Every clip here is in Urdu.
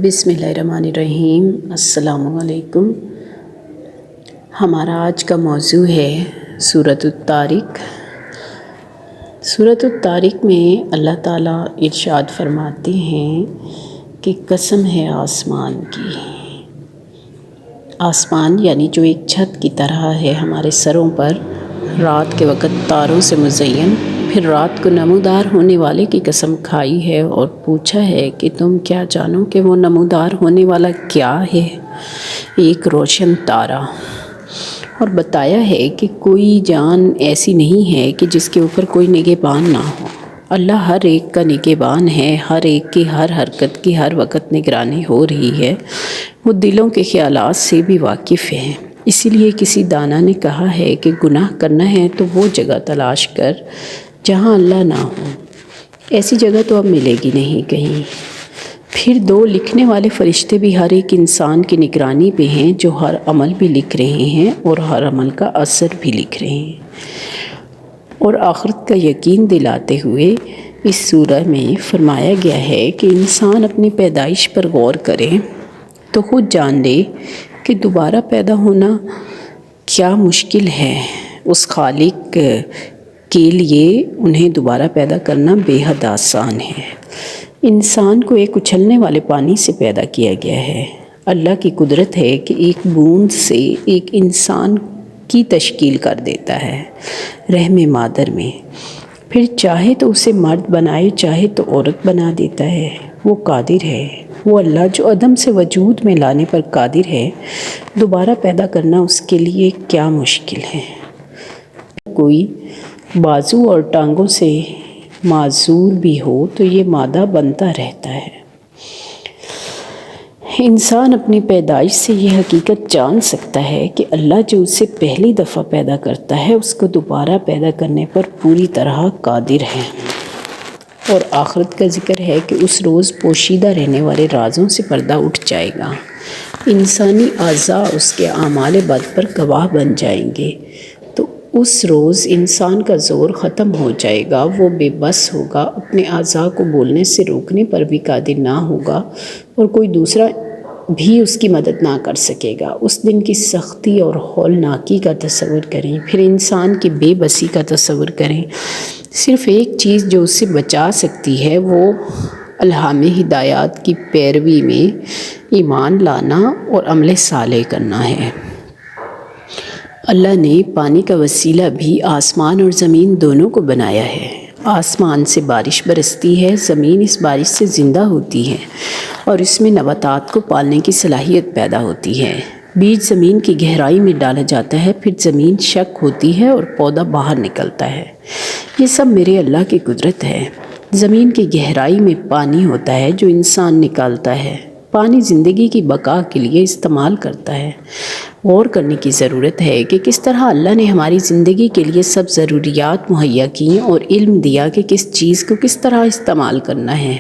بسم اللہ الرحمن الرحیم۔ السلام علیکم۔ ہمارا آج کا موضوع ہے سورۃ الطارق۔ سورۃ الطارق میں اللہ تعالیٰ ارشاد فرماتے ہیں کہ قسم ہے آسمان کی۔ آسمان یعنی جو ایک چھت کی طرح ہے ہمارے سروں پر، رات کے وقت تاروں سے مزین، پھر رات کو نمودار ہونے والے کی قسم کھائی ہے اور پوچھا ہے کہ تم کیا جانو کہ وہ نمودار ہونے والا کیا ہے؟ ایک روشن تارا۔ اور بتایا ہے کہ کوئی جان ایسی نہیں ہے کہ جس کے اوپر کوئی نگہبان نہ ہو۔ اللہ ہر ایک کا نگہبان ہے، ہر ایک کی ہر حرکت کی ہر وقت نگرانی ہو رہی ہے۔ وہ دلوں کے خیالات سے بھی واقف ہے۔ اسی لیے کسی دانا نے کہا ہے کہ گناہ کرنا ہے تو وہ جگہ تلاش کر جہاں اللہ نہ ہو۔ ایسی جگہ تو اب ملے گی نہیں کہیں۔ پھر دو لکھنے والے فرشتے بھی ہر ایک انسان کی نگرانی پہ ہیں، جو ہر عمل بھی لکھ رہے ہیں اور ہر عمل کا اثر بھی لکھ رہے ہیں۔ اور آخرت کا یقین دلاتے ہوئے اس سورہ میں فرمایا گیا ہے کہ انسان اپنی پیدائش پر غور کرے تو خود جان لے کہ دوبارہ پیدا ہونا کیا مشکل ہے۔ اس خالق کے لیے انہیں دوبارہ پیدا کرنا بے حد آسان ہے۔ انسان کو ایک اچھلنے والے پانی سے پیدا کیا گیا ہے۔ اللہ کی قدرت ہے کہ ایک بوند سے ایک انسان کی تشکیل کر دیتا ہے رحم مادر میں، پھر چاہے تو اسے مرد بنائے، چاہے تو عورت بنا دیتا ہے۔ وہ قادر ہے، وہ اللہ جو عدم سے وجود میں لانے پر قادر ہے۔ دوبارہ پیدا کرنا اس کے لیے کیا مشکل ہے۔ کوئی بازو اور ٹانگوں سے معذور بھی ہو تو یہ مادہ بنتا رہتا ہے۔ انسان اپنی پیدائش سے یہ حقیقت جان سکتا ہے کہ اللہ جو اسے پہلی دفعہ پیدا کرتا ہے اس کو دوبارہ پیدا کرنے پر پوری طرح قادر ہے۔ اور آخرت کا ذکر ہے کہ اس روز پوشیدہ رہنے والے رازوں سے پردہ اٹھ جائے گا۔ انسانی اعضاء اس کے اعمال بد پر گواہ بن جائیں گے، تو اس روز انسان کا زور ختم ہو جائے گا۔ وہ بے بس ہوگا، اپنے اعضاء کو بولنے سے روکنے پر بھی قادر نہ ہوگا اور کوئی دوسرا بھی اس کی مدد نہ کر سکے گا۔ اس دن کی سختی اور ہولناکی کا تصور کریں، پھر انسان کی بے بسی کا تصور کریں۔ صرف ایک چیز جو اسے بچا سکتی ہے وہ الہام ہدایات کی پیروی میں ایمان لانا اور عمل صالح کرنا ہے۔ اللہ نے پانی کا وسیلہ بھی آسمان اور زمین دونوں کو بنایا ہے۔ آسمان سے بارش برستی ہے، زمین اس بارش سے زندہ ہوتی ہے اور اس میں نباتات کو پالنے کی صلاحیت پیدا ہوتی ہے۔ بیج زمین کی گہرائی میں ڈالا جاتا ہے، پھر زمین شق ہوتی ہے اور پودا باہر نکلتا ہے۔ یہ سب میرے اللہ کی قدرت ہے۔ زمین کی گہرائی میں پانی ہوتا ہے جو انسان نکالتا ہے۔ پانی زندگی کی بقا کے لیے استعمال کرتا ہے۔ غور کرنے کی ضرورت ہے کہ کس طرح اللہ نے ہماری زندگی کے لیے سب ضروریات مہیا کیں اور علم دیا کہ کس چیز کو کس طرح استعمال کرنا ہے،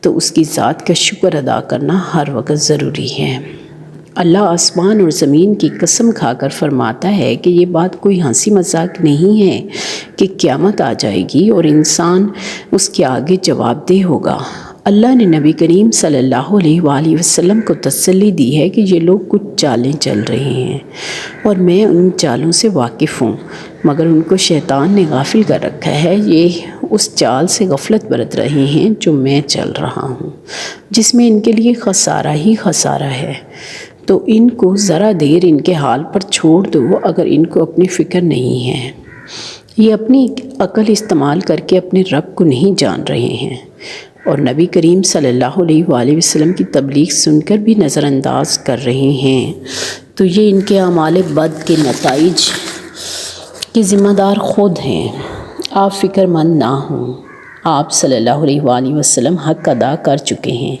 تو اس کی ذات کا شکر ادا کرنا ہر وقت ضروری ہے۔ اللہ آسمان اور زمین کی قسم کھا کر فرماتا ہے کہ یہ بات کوئی ہنسی مذاق نہیں ہے کہ قیامت آ جائے گی اور انسان اس کے آگے جواب دہ ہوگا۔ اللہ نے نبی کریم صلی اللہ علیہ وآلہ وسلم کو تسلی دی ہے کہ یہ لوگ کچھ چالیں چل رہے ہیں اور میں ان چالوں سے واقف ہوں، مگر ان کو شیطان نے غافل کر رکھا ہے۔ یہ اس چال سے غفلت برت رہے ہیں جو میں چل رہا ہوں، جس میں ان کے لیے خسارہ ہی خسارہ ہے۔ تو ان کو ذرا دیر ان کے حال پر چھوڑ دو، اگر ان کو اپنی فکر نہیں ہے۔ یہ اپنی عقل استعمال کر کے اپنے رب کو نہیں جان رہے ہیں اور نبی کریم صلی اللہ علیہ وآلہ وسلم کی تبلیغ سن کر بھی نظر انداز کر رہے ہیں، تو یہ ان کے اعمال بد کے نتائج کے ذمہ دار خود ہیں۔ آپ فکر مند نہ ہوں، آپ صلی اللہ علیہ وآلہ وسلم حق ادا کر چکے ہیں۔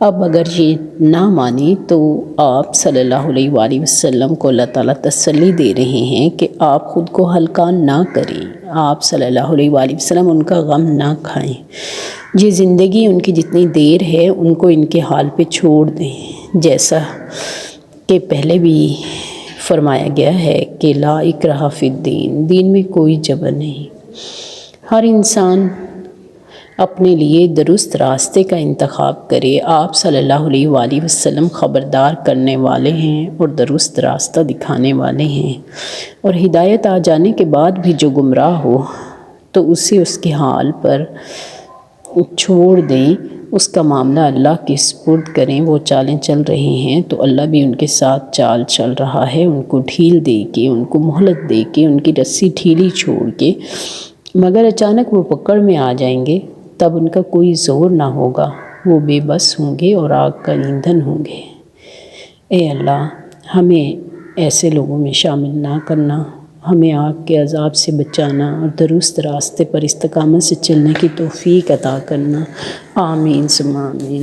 اب اگر یہ نہ مانیں تو آپ صلی اللہ علیہ وآلہ وسلم کو اللہ تعالیٰ تسلی دے رہے ہیں کہ آپ خود کو ہلکا نہ کریں، آپ صلی اللہ علیہ وآلہ وسلم ان کا غم نہ کھائیں۔ یہ زندگی ان کی جتنی دیر ہے ان کو ان کے حال پہ چھوڑ دیں، جیسا کہ پہلے بھی فرمایا گیا ہے کہ لا اکراہ فی الدین، دین میں کوئی جبر نہیں۔ ہر انسان اپنے لیے درست راستے کا انتخاب کرے۔ آپ صلی اللہ علیہ وآلہ وسلم خبردار کرنے والے ہیں اور درست راستہ دکھانے والے ہیں، اور ہدایت آ جانے کے بعد بھی جو گمراہ ہو تو اسے اس کے حال پر چھوڑ دیں، اس کا معاملہ اللہ کے سپرد کریں۔ وہ چالیں چل رہے ہیں تو اللہ بھی ان کے ساتھ چال چل رہا ہے، ان کو ڈھیل دے کے، ان کو مہلت دے کے، ان کی رسی ڈھیلی چھوڑ کے، مگر اچانک وہ پکڑ میں آ جائیں گے، تب ان کا کوئی زور نہ ہوگا، وہ بے بس ہوں گے اور آگ کا ایندھن ہوں گے۔ اے اللہ، ہمیں ایسے لوگوں میں شامل نہ کرنا، ہمیں آگ کے عذاب سے بچانا اور درست راستے پر استقامت سے چلنے کی توفیق عطا کرنا۔ آمین ثم آمین۔